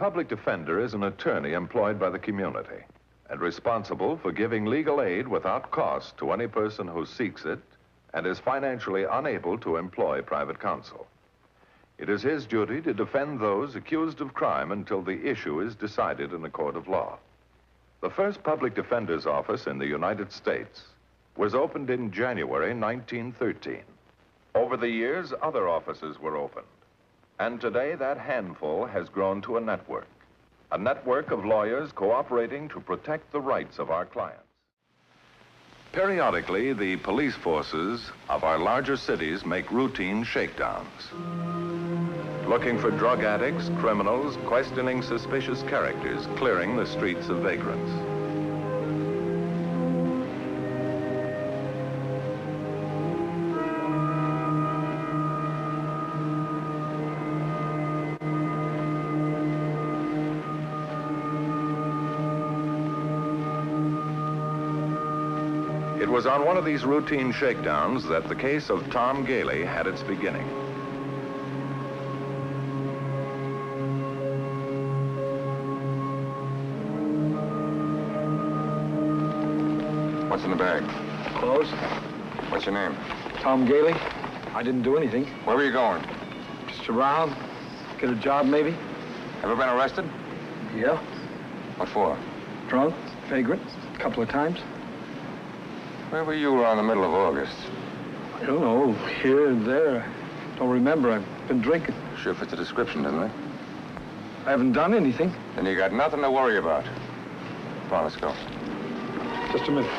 public defender is an attorney employed by the community and responsible for giving legal aid without cost to any person who seeks it and is financially unable to employ private counsel. It is his duty to defend those accused of crime until the issue is decided in a court of law. The first public defender's office in the United States was opened in January 1913. Over the years, other offices were opened. And today, that handful has grown to a network of lawyers cooperating to protect the rights of our clients. Periodically, the police forces of our larger cities make routine shakedowns, looking for drug addicts, criminals, questioning suspicious characters, clearing the streets of vagrants. It was on one of these routine shakedowns that the case of Tom Gailey had its beginning. What's in the bag? Clothes. What's your name? Tom Gailey. I didn't do anything. Where were you going? Just around. Get a job, maybe. Ever been arrested? Yeah. What for? Drunk, vagrant, a couple of times. Where were you around the middle of August? I don't know, here and there. Don't remember, I've been drinking. Sure fits the description, doesn't it? I haven't done anything. Then you got nothing to worry about. Come on, let's go. Just a minute.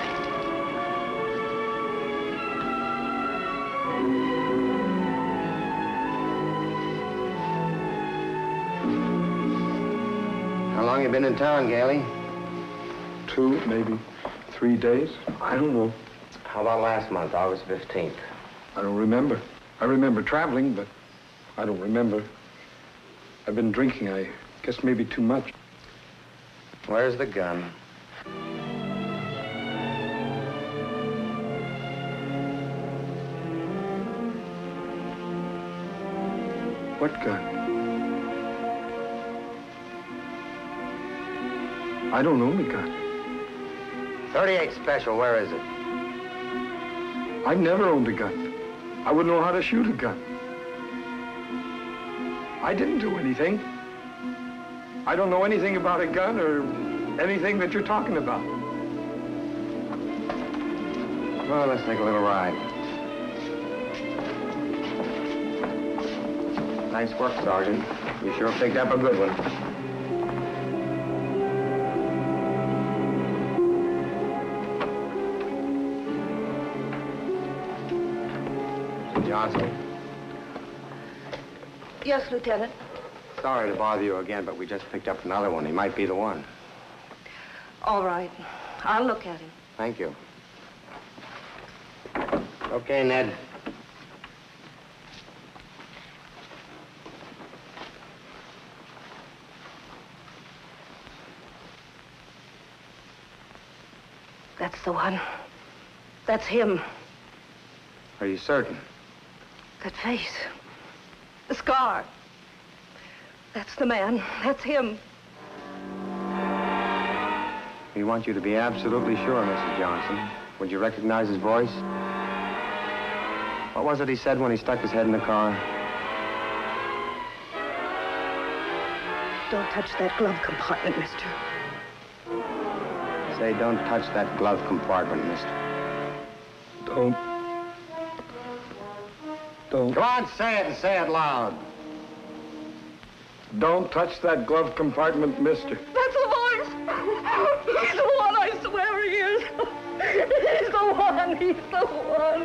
How long you been in town, Gailey? 2, maybe 3 days. I don't know. How about last month, August 15th? I don't remember. I remember traveling, but I don't remember. I've been drinking, I guess maybe too much. Where's the gun? What gun? I don't own a gun. 38 Special, where is it? I've never owned a gun. I wouldn't know how to shoot a gun. I didn't do anything. I don't know anything about a gun or anything that you're talking about. Well, let's take a little ride. Nice work, Sergeant. You sure picked up a good one. Johnson? Yes, Lieutenant. Sorry to bother you again, but we just picked up another one. He might be the one. All right. I'll look at him. Thank you. Okay, Ned. That's the one. That's him. Are you certain? That face. The scar. That's the man. That's him. We want you to be absolutely sure, Mrs. Johnson. Would you recognize his voice? What was it he said when he stuck his head in the car? Don't touch that glove compartment, mister. Say, don't touch that glove compartment, mister. Don't. Come on, say it and say it loud. Don't touch that glove compartment, mister. That's the voice. He's the one, I swear he is. He's the one. He's the one.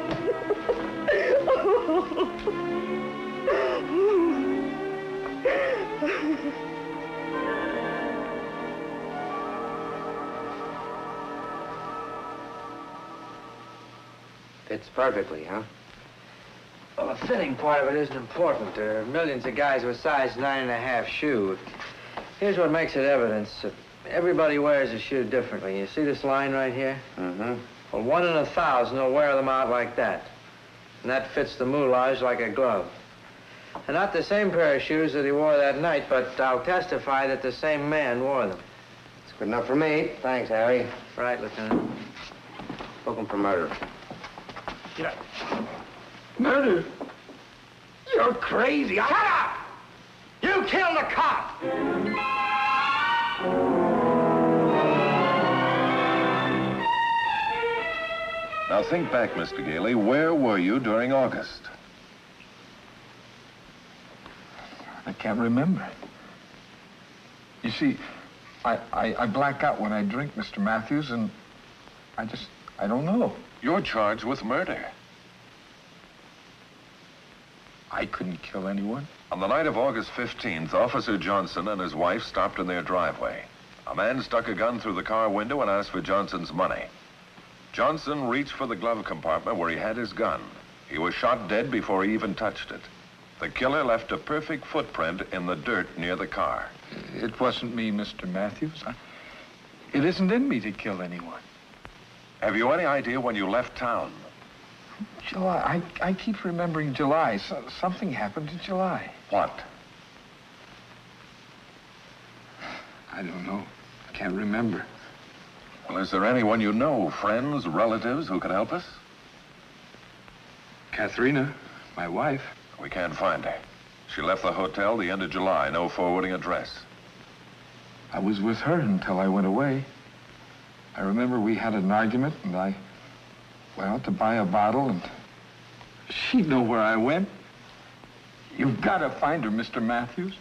Fits perfectly, huh? Well, the fitting part of it isn't important. There are millions of guys with size 9.5 shoe. Here's what makes it evidence. Everybody wears a shoe differently. You see this line right here? Mm-hmm. Well, 1 in 1,000 will wear them out like that. And that fits the moulage like a glove. They're not the same pair of shoes that he wore that night, but I'll testify that the same man wore them. It's good enough for me. Thanks, Harry. Right, Lieutenant. Book him for murder. Yeah. Murder? You're crazy. Shut up! You killed a cop! Now think back, Mr. Gailey. Where were you during August? I can't remember. You see, I black out when I drink, Mr. Matthews, and I don't know. You're charged with murder. I couldn't kill anyone. On the night of August 15th, Officer Johnson and his wife stopped in their driveway. A man stuck a gun through the car window and asked for Johnson's money. Johnson reached for the glove compartment where he had his gun. He was shot dead before he even touched it. The killer left a perfect footprint in the dirt near the car. It wasn't me, Mr. Matthews. It isn't in me to kill anyone. Have you any idea when you left town? July. I keep remembering July. Something happened in July. What? I don't know. I can't remember. Well, is there anyone you know, friends, relatives, who could help us? Katharina, my wife. We can't find her. She left the hotel the end of July, no forwarding address. I was with her until I went away. I remember we had an argument, and I went out to buy a bottle, and she'd know where I went. You've got to find her, Mr. Matthews.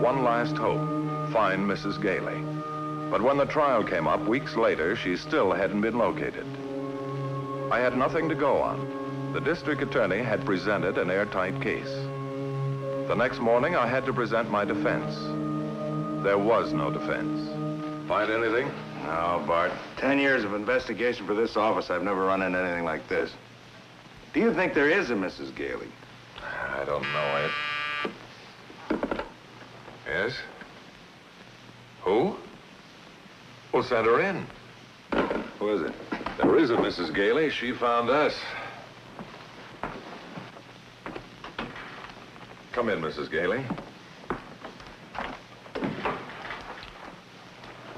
One last hope, find Mrs. Gailey. But when the trial came up weeks later, she still hadn't been located. I had nothing to go on. The district attorney had presented an airtight case. The next morning, I had to present my defense. There was no defense. Find anything? No, Bart. 10 years of investigation for this office, I've never run into anything like this. Do you think there is a Mrs. Gailey? I don't know it. Yes? Who? Well, send her in. Who is it? There is a Mrs. Gailey. She found us. Come in, Mrs. Gailey.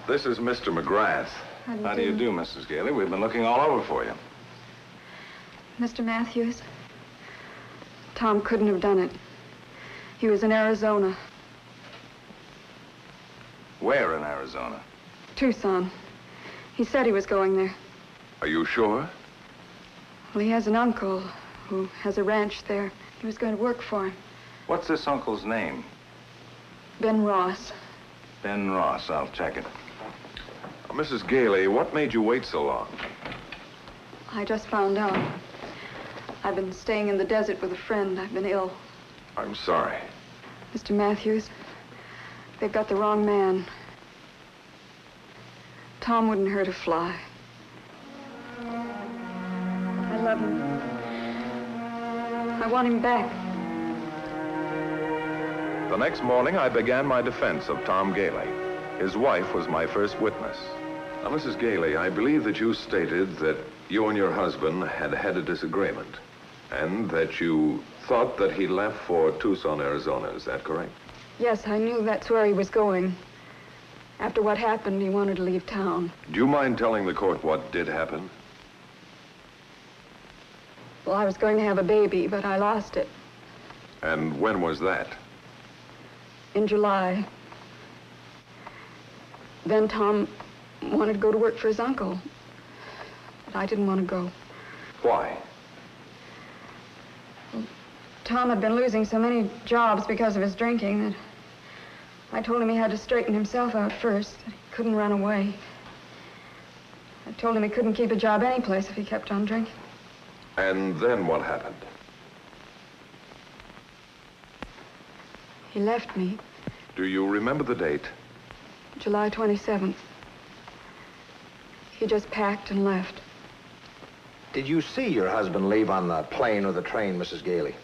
This is Mr. McGrath. How do you do, Mrs. Gailey? We've been looking all over for you. Mr. Matthews, Tom couldn't have done it. He was in Arizona, Where in Arizona? Tucson. He said he was going there. Are you sure? Well, he has an uncle who has a ranch there. He was going to work for him. What's this uncle's name? Ben Ross. Ben Ross. I'll check it. Mrs. Gailey, what made you wait so long? I just found out. I've been staying in the desert with a friend. I've been ill. I'm sorry. Mr. Matthews, they've got the wrong man. Tom wouldn't hurt a fly. I love him. I want him back. The next morning, I began my defense of Tom Gailey. His wife was my first witness. Now, Mrs. Gailey, I believe that you stated that you and your husband had had a disagreement, and that you thought that he left for Tucson, Arizona. Is that correct? Yes, I knew that's where he was going. After what happened, he wanted to leave town. Do you mind telling the court what did happen? Well, I was going to have a baby, but I lost it. And when was that? In July. Then Tom wanted to go to work for his uncle. But I didn't want to go. Why? Tom had been losing so many jobs because of his drinking that I told him he had to straighten himself out first, that he couldn't run away. I told him he couldn't keep a job anyplace if he kept on drinking. And then what happened? He left me Do you remember the date? July 27th. He just packed and left. Did you see your husband leave on the plane or the train, Mrs. Gailey?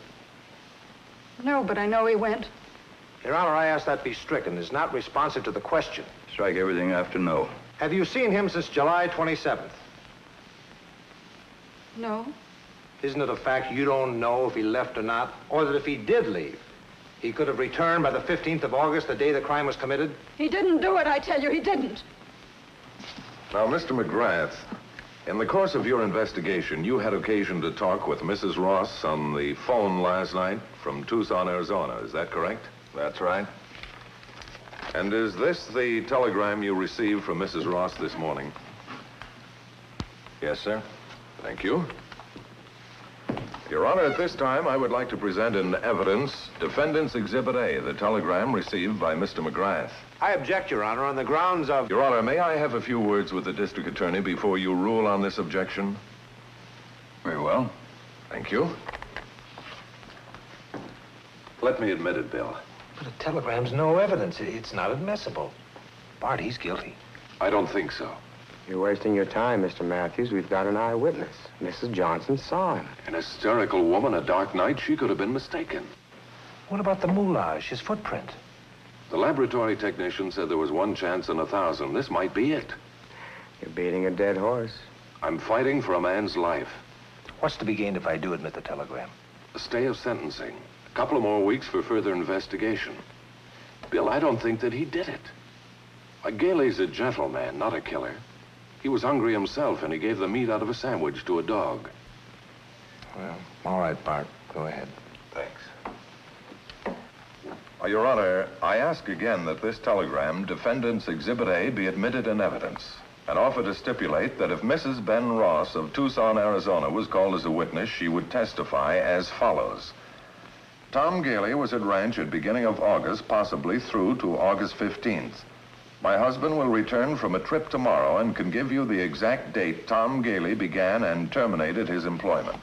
No, but I know he went. Your Honor, I ask that be stricken. It's not responsive to the question. Strike everything after no. Have you seen him since July 27th? No. Isn't it a fact you don't know if he left or not? Or that if he did leave, he could have returned by the 15th of August, the day the crime was committed? He didn't do it, I tell you, he didn't. Now, Mr. McGrath, in the course of your investigation, you had occasion to talk with Mrs. Ross on the phone last night from Tucson, Arizona. Is that correct? That's right. And is this the telegram you received from Mrs. Ross this morning? Yes, sir. Thank you. Your Honor, at this time, I would like to present in evidence Defendant's Exhibit A, the telegram received by Mr. McGrath. I object, Your Honor, on the grounds of... Your Honor, may I have a few words with the district attorney before you rule on this objection? Very well. Thank you. Let me admit it, Bill. But a telegram's no evidence. It's not admissible. Bart, he's guilty. I don't think so. You're wasting your time, Mr. Matthews. We've got an eyewitness. Mrs. Johnson saw him. An hysterical woman, a dark night, she could have been mistaken. What about the moulage, his footprint? The laboratory technician said there was 1 chance in 1,000. This might be it. You're beating a dead horse. I'm fighting for a man's life. What's to be gained if I do admit the telegram? A stay of sentencing. A couple of more weeks for further investigation. Bill, I don't think that he did it. Gailey's a gentleman, not a killer. He was hungry himself, and he gave the meat out of a sandwich to a dog. Well, all right, Bart. Go ahead. Thanks. Your Honor, I ask again that this telegram, Defendant's Exhibit A, be admitted in evidence, and offer to stipulate that if Mrs. Ben Ross of Tucson, Arizona was called as a witness, she would testify as follows. Tom Gailey was at ranch at beginning of August, possibly through to August 15th. My husband will return from a trip tomorrow and can give you the exact date Tom Gailey began and terminated his employment.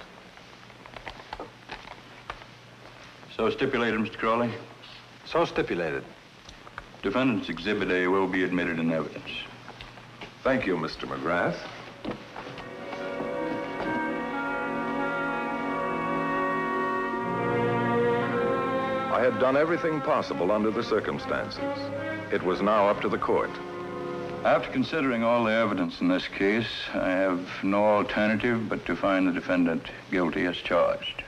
So stipulated, Mr. Crowley. So stipulated. Defendant's Exhibit A will be admitted in evidence. Thank you, Mr. McGrath. I had done everything possible under the circumstances. It was now up to the court. After considering all the evidence in this case, I have no alternative but to find the defendant guilty as charged.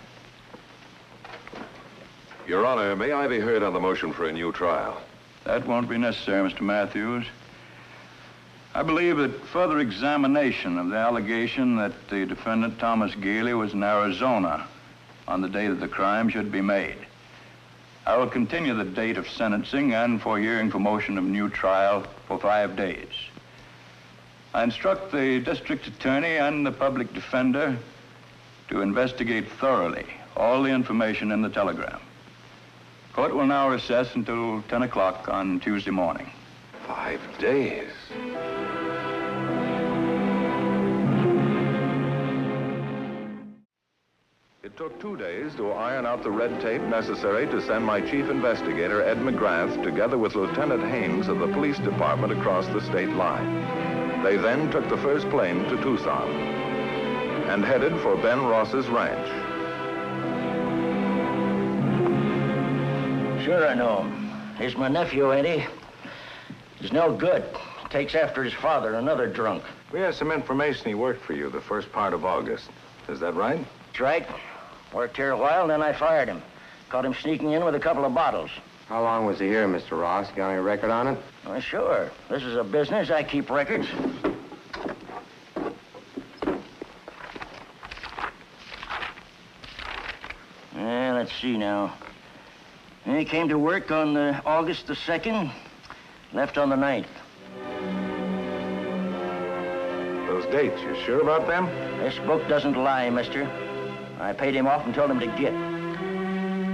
Your Honor, may I be heard on the motion for a new trial? That won't be necessary, Mr. Matthews. I believe that further examination of the allegation that the defendant, Thomas Gailey, was in Arizona on the date of the crime should be made. I will continue the date of sentencing and for hearing for motion of new trial for 5 days. I instruct the district attorney and the public defender to investigate thoroughly all the information in the telegram. Court will now recess until 10 o'clock on Tuesday morning. 5 days. It took 2 days to iron out the red tape necessary to send my chief investigator, Ed McGrath, together with Lieutenant Haynes of the police department across the state line. They then took the first plane to Tucson and headed for Ben Ross's ranch. Sure, I know him. He's my nephew, ain't he? He's no good. Takes after his father, another drunk. We have some information he worked for you the first part of August. Is that right? That's right. Worked here a while, then I fired him. Caught him sneaking in with a couple of bottles. How long was he here, Mr. Ross? Got any record on it? Why, sure. This is a business. I keep records. Let's see now. He came to work on August the 2nd, left on the 9th. Those dates, you sure about them? This book doesn't lie, mister. I paid him off and told him to get.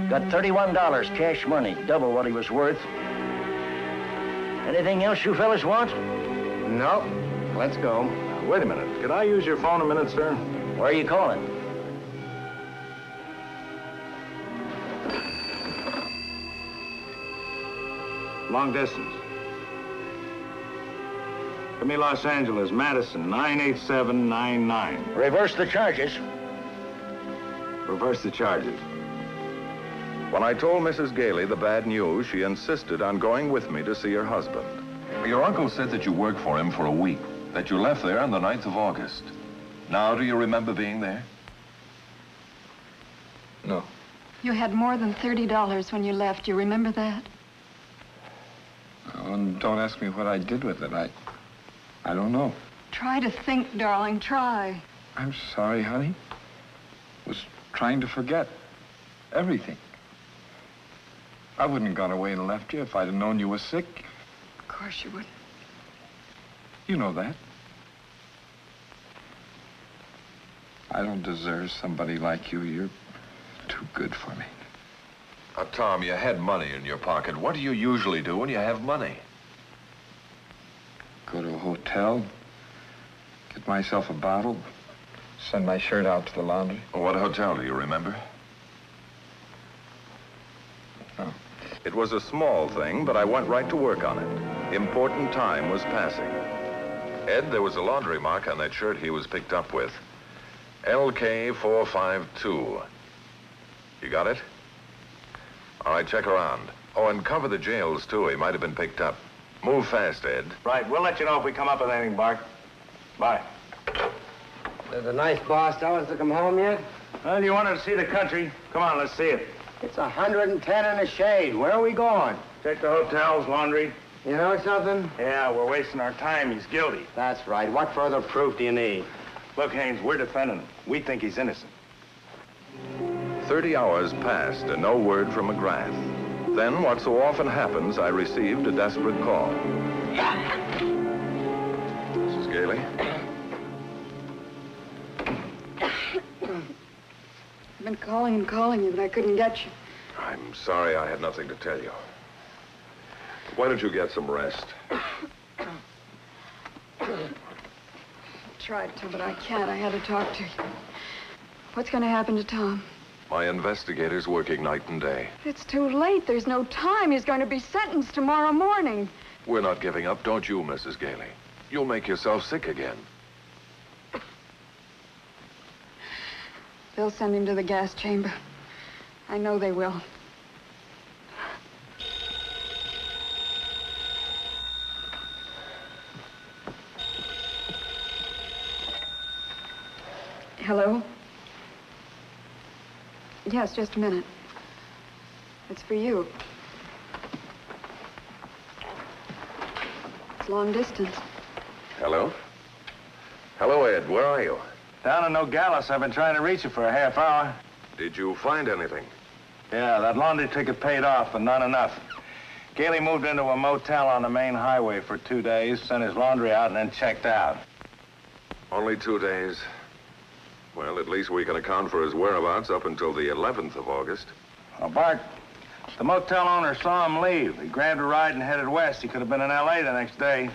Got $31 cash money, double what he was worth. Anything else you fellas want? No. Let's go. Wait a minute. Could I use your phone a minute, sir? Where are you calling? Long distance. Give me Los Angeles, Madison, 98799. Reverse the charges. Reverse the charges. When I told Mrs. Gailey the bad news, she insisted on going with me to see her husband. Your uncle said that you worked for him for a week, that you left there on the 9th of August. Now, do you remember being there? No. You had more than $30 when you left. You remember that? Oh, and don't ask me what I did with it. I don't know. Try to think, darling. Try. I'm sorry, honey. Was trying to forget everything. I wouldn't have gone away and left you if I'd have known you were sick. Of course you wouldn't. You know that. I don't deserve somebody like you. You're too good for me. Tom, you had money in your pocket. What do you usually do when you have money? Go to a hotel, get myself a bottle, send my shirt out to the laundry. What hotel do you remember? No. It was a small thing, but I went right to work on it. Important time was passing. Ed, there was a laundry mark on that shirt he was picked up with. LK452. You got it? All right, check around. Oh, and cover the jails, too. He might have been picked up. Move fast, Ed. Right, we'll let you know if we come up with anything, Bart. Bye. There's a nice boss hours to come home yet? Well, you wanted to see the country. Come on, let's see it. It's 110 in the shade. Where are we going? Check the hotels, laundry. You know something? Yeah, we're wasting our time. He's guilty. That's right. What further proof do you need? Look, Haynes, we're defending him. We think he's innocent. 30 hours passed and no word from McGrath. Then, what so often happens, I received a desperate call. Mrs. Gailey? I've been calling and calling you, but I couldn't get you. I'm sorry I had nothing to tell you. Why don't you get some rest? Tried to, but I can't. I had to talk to you. What's going to happen to Tom? My investigator's working night and day. It's too late. There's no time. He's going to be sentenced tomorrow morning. We're not giving up, don't you, Mrs. Gailey? You'll make yourself sick again. They'll send him to the gas chamber. I know they will. Hello? Yes, just a minute. It's for you. It's long distance. Hello? Hello, Ed. Where are you? Down in Nogales. I've been trying to reach you for a half hour. Did you find anything? Yeah, that laundry ticket paid off, but not enough. Gailey moved into a motel on the main highway for 2 days, sent his laundry out, and then checked out. Only 2 days. Well, at least we can account for his whereabouts up until the 11th of August. Well, Bart, the motel owner saw him leave. He grabbed a ride and headed west. He could have been in L.A. the next day.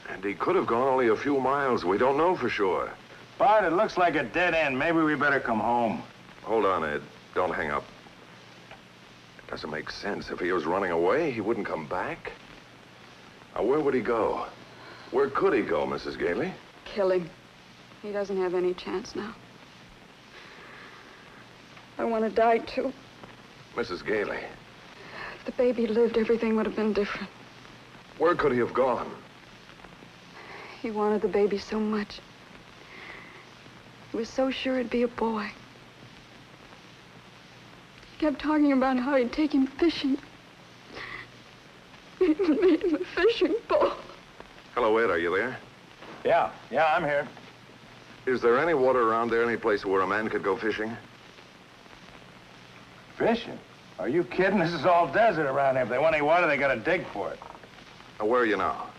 And he could have gone only a few miles. We don't know for sure. Bart, it looks like a dead end. Maybe we better come home. Hold on, Ed. Don't hang up. It doesn't make sense. If he was running away, he wouldn't come back. Now, where would he go? Where could he go, Mrs. Gailey? Kill him. He doesn't have any chance now. I want to die, too. Mrs. Gailey. If the baby lived, everything would have been different. Where could he have gone? He wanted the baby so much. He was so sure it'd be a boy. He kept talking about how he'd take him fishing. He even made him a fishing pole. Hello, Ed. Are you there? Yeah, I'm here. Is there any water around there, any place where a man could go fishing? Fishing? Are you kidding? This is all desert around here. If they want any water, they gotta dig for it. Now, where are you now?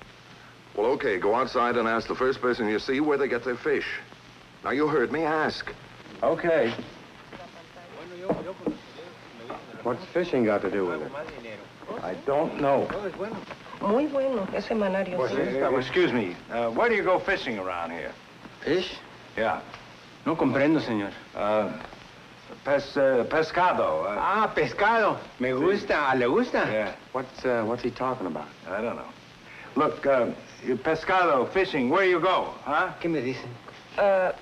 Well, okay, go outside and ask the first person you see where they get their fish. Now, you heard me ask. Okay. What's fishing got to do with it? I don't know. Muy bueno, ese semanario. Excuse me, where do you go fishing around here? Fish? Yeah. No comprendo, señor. Pescado. Pescado. Me gusta. ¿Le gusta? Yeah. What's he talking about? I don't know. Look, pescado, fishing, where you go, huh? ¿Qué me dicen?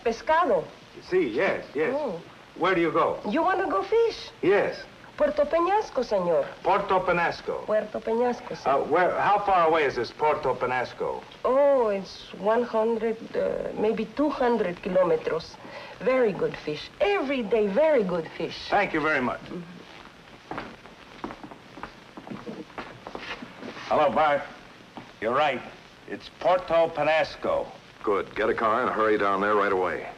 Pescado. See, yes. Oh. Where do you go? You want to go fish? Yes. Puerto Peñasco, senor. Puerto Penasco. Puerto Peñasco, senor. How far away is this Puerto Penasco? Oh, it's 100, maybe 200 kilometers. Very good fish. Every day, very good fish. Thank you very much. Hello, Bart. You're right. It's Puerto Penasco. Good. Get a car and hurry down there right away.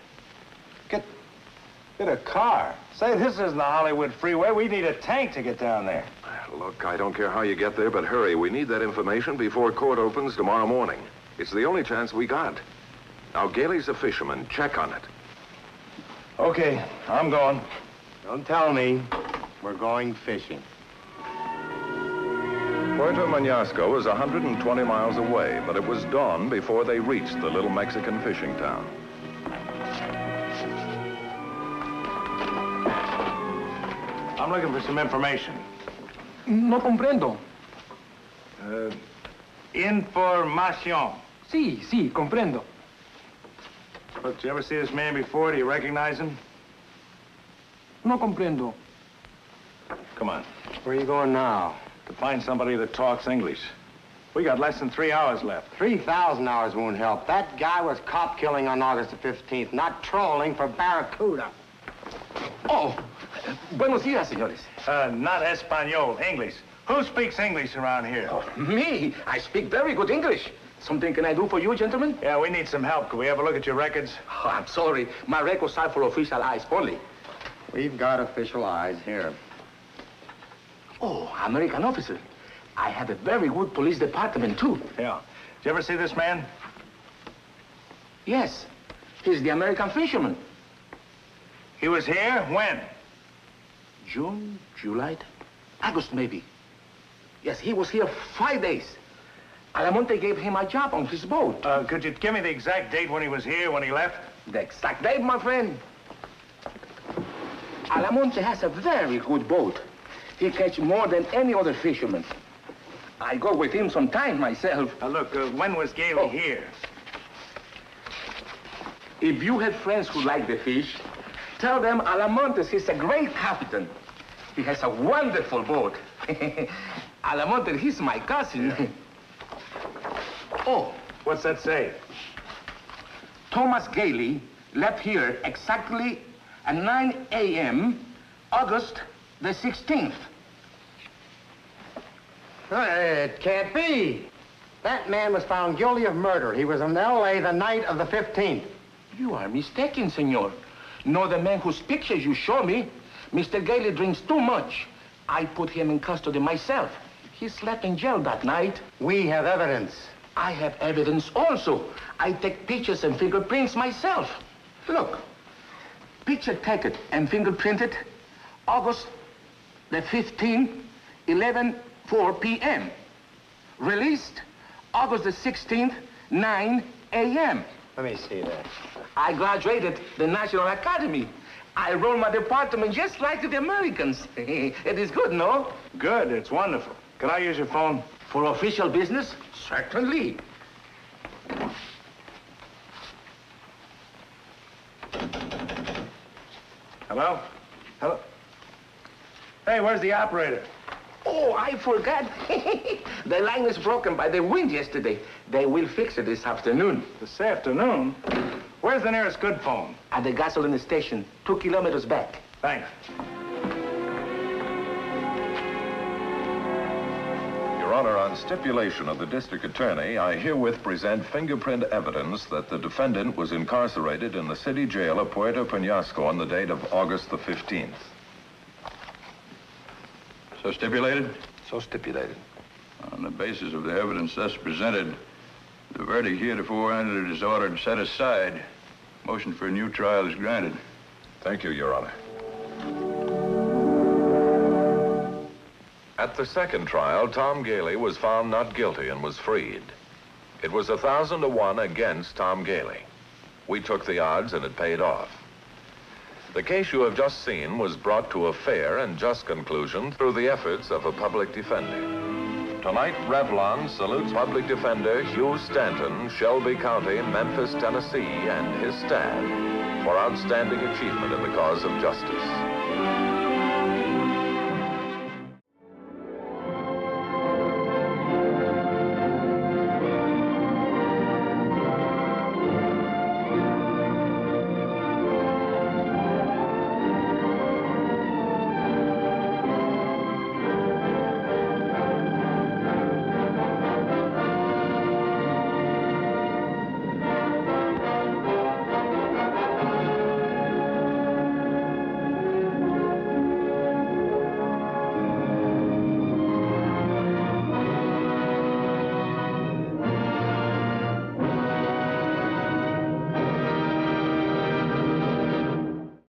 Get a car. Say, this isn't the Hollywood freeway. We need a tank to get down there. Look, I don't care how you get there, but hurry. We need that information before court opens tomorrow morning. It's the only chance we got. Now, Gailey's a fisherman. Check on it. Okay, I'm going. Don't tell me. We're going fishing. Puerto Peñasco is 120 miles away, but it was dawn before they reached the little Mexican fishing town. I'm looking for some information. No comprendo. Information. Sí, comprendo. Look, did you ever see this man before? Do you recognize him? No comprendo. Come on. Where are you going now? To find somebody that talks English. We got less than 3 hours left. 3,000 hours won't help. That guy was cop killing on August the 15th, not trolling for barracuda. Oh, buenos días, señores. Not Espanol, English. Who speaks English around here? Oh, me? I speak very good English. Something can I do for you, gentlemen? Yeah, we need some help. Can we have a look at your records? Oh, I'm sorry. My records are for official eyes only. We've got official eyes here. Oh, American officer. I have a very good police department, too. Yeah. Did you ever see this man? Yes. He's the American fisherman. He was here? When? June, July, August, maybe. Yes, he was here 5 days. Alamonte gave him a job on his boat. Could you give me the exact date when he was here, when he left? The exact date, my friend? Alamonte has a very good boat. He catch more than any other fisherman. I go with him sometimes myself. Look, when was Gailey here? If you have friends who like the fish, tell them Alamonte is a great captain. He has a wonderful boat. Alamonte, he's my cousin. Yeah. Oh. What's that say? Thomas Gailey left here exactly at 9 a.m., August the 16th. It can't be. That man was found guilty of murder. He was in L.A. the night of the 15th. You are mistaken, senor. No, the man whose pictures you show me. Mr. Gailey drinks too much. I put him in custody myself. He slept in jail that night. We have evidence. I have evidence also. I take pictures and fingerprints myself. Look. Picture taken and fingerprinted August the 15th, 11:04 p.m. Released August the 16th, 9 a.m. Let me see that. I graduated the National Academy. I run my department just like the Americans. It is good, no? Good, it's wonderful. Can I use your phone? For official business? Certainly. Hello? Hello? Hey, where's the operator? Oh, I forgot. The line was broken by the wind yesterday. They will fix it this afternoon. This afternoon? Where's the nearest good phone? At the gasoline station, 2 kilometers back. Thanks. Your Honor, on stipulation of the district attorney, I herewith present fingerprint evidence that the defendant was incarcerated in the city jail of Puerto Peñasco on the date of August the 15th. So stipulated? So stipulated. On the basis of the evidence thus presented, the verdict heretofore entered is ordered set aside. Motion for a new trial is granted. Thank you, Your Honor. At the second trial, Tom Gailey was found not guilty and was freed. It was 1,000 to 1 against Tom Gailey. We took the odds and it paid off. The case you have just seen was brought to a fair and just conclusion through the efforts of a public defender. Tonight, Revlon salutes Public Defender Hugh Stanton, Shelby County, Memphis, Tennessee, and his staff for outstanding achievement in the cause of justice.